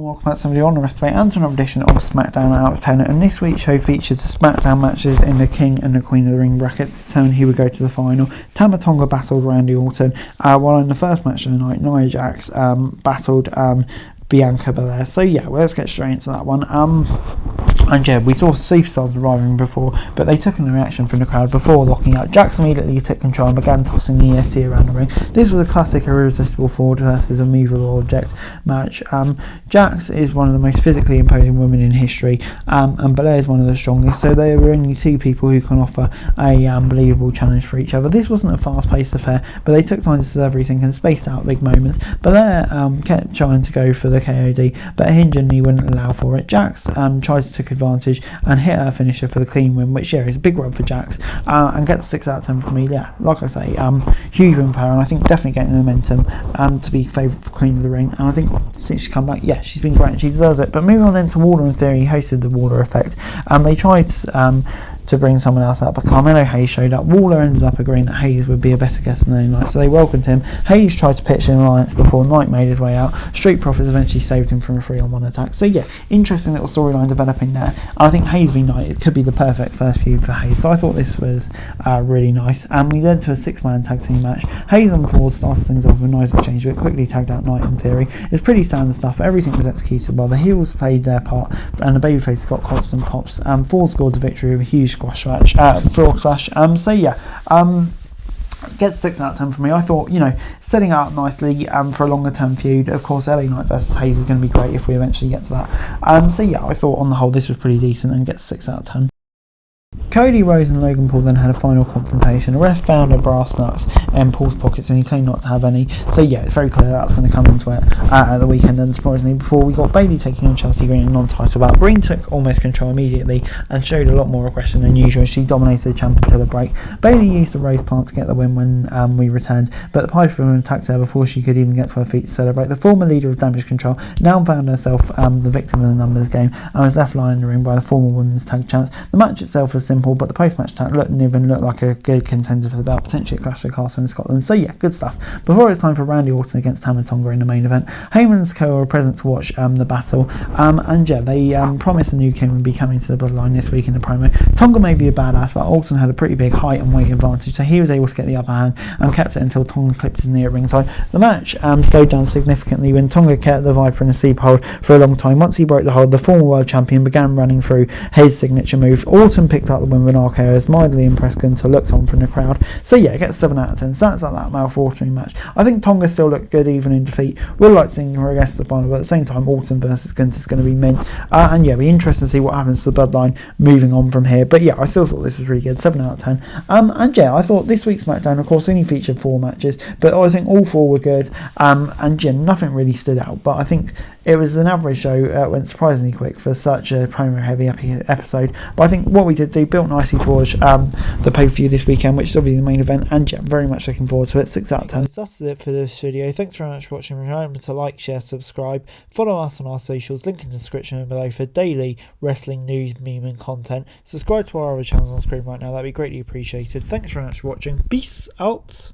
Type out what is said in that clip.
welcome back to somebody on the rest of it and to another edition of SmackDown out of 10. And this week's show features the SmackDown matches in the King and the Queen of the Ring brackets to determine who would go to the final. Tama Tonga battled Randy Orton, while in the first match of the night, Nia Jax battled Bianca Belair. So yeah, well, let's get straight into that one. And yeah, we saw superstars arriving before, but they took in the reaction from the crowd before locking up. Jax immediately took control and began tossing the EST around the ring. This was a classic irresistible forward versus a movable object match. Jax is one of the most physically imposing women in history, and Belair is one of the strongest, so there were only two people who can offer a believable challenge for each other. This wasn't a fast-paced affair, but they took time to serve everything and spaced out big moments. Belair kept trying to go for the KOD, but Hinge and Knee wouldn't allow for it. Jax tried to take advantage and hit her finisher for the clean win, which is a big run for Jax, and gets 6 out of 10 from me. Yeah, like I say, huge win for her, and I think definitely getting the momentum to be favourite for Queen of the Ring. And I think since she's come back, yeah, she's been great, she deserves it. But moving on then to Waller and Theory, hosted the Waller effect, and they tried to bring someone else up, but Carmelo Hayes showed up. Waller ended up agreeing that Hayes would be a better guest than any night, so they welcomed him. Hayes tried to pitch an alliance before Knight made his way out. Street Profits eventually saved him from a 3-on-1 attack. So yeah, interesting little storyline developing there. And I think Hayes v Knight, it could be the perfect first feud for Hayes. So I thought this was really nice. And we led to a 6-man tag team match. Hayes on Ford started things off with a nice exchange, but quickly tagged out Knight in Theory. It's pretty standard stuff, but everything was executed well. The heels played their part, and the babyface got constant pops. Ford scored the victory with a huge squash match. Frog Clash. So yeah, gets 6 out of 10 for me. I thought, setting up nicely for a longer term feud. Of course, LA Knight versus Hayes is going to be great if we eventually get to that. So yeah, I thought on the whole this was pretty decent and gets 6 out of 10. Cody Rhodes and Logan Paul then had a final confrontation. The ref found a brass knucks in Paul's pockets and he claimed not to have any. So yeah, it's very clear that's going to come into it at the weekend. And surprisingly, before we got Bayley taking on Chelsea Green in a non-title bout, Green took almost control immediately and showed a lot more aggression than usual. She dominated the champ until the break. Bayley used the Rose plant to get the win when we returned, but the Piper woman attacked her before she could even get to her feet to celebrate. The former leader of Damage Control now found herself the victim of the numbers game and was left lying in the ring by the former women's tag champs. The match itself was simple, but the post-match tag didn't even look like a good contender for the belt, potentially a Clash of Castle in Scotland. So yeah, good stuff. Before it's time for Randy Orton against Tama Tonga in the main event, Heyman's Co were present to watch the battle, and yeah, they promised a new king would be coming to the Bloodline this week in the promo. Tonga may be a badass, but Orton had a pretty big height and weight advantage, so he was able to get the upper hand and kept it until Tonga clipped his knee at ringside. The match slowed down significantly when Tonga kept the Viper in a sleep hold for a long time. Once he broke the hold, the former world champion began running through his signature move. Orton picked up the win with an RKO as mildly impressed Gunter looked on from the crowd. So yeah, it gets 7 out of 10. So that's like that mouth-watering match. I think Tonga still looked good even in defeat. Would like to see him progress to the final, but at the same time, Orton versus Gunter is going to be mint. And yeah, be interesting to see what happens to the Bloodline moving on from here. But yeah, I still thought this was really good. 7 out of 10. And yeah, I thought this week's SmackDown, of course, only featured 4 matches, but I think all 4 were good. And yeah, nothing really stood out. But I think it was an average show. Went surprisingly quick for such a promo-heavy episode. But I think what we did do built nicely towards the pay-per-view this weekend, which is obviously the main event, and yeah, very much looking forward to it. 6 out of 10. So that's it for this video. Thanks very much for watching. Remember to like, share, subscribe, follow us on our socials, link in the description below for daily wrestling news, meme and content. Subscribe to our other channels on screen right now, that'd be greatly appreciated. Thanks very much for watching. Peace out.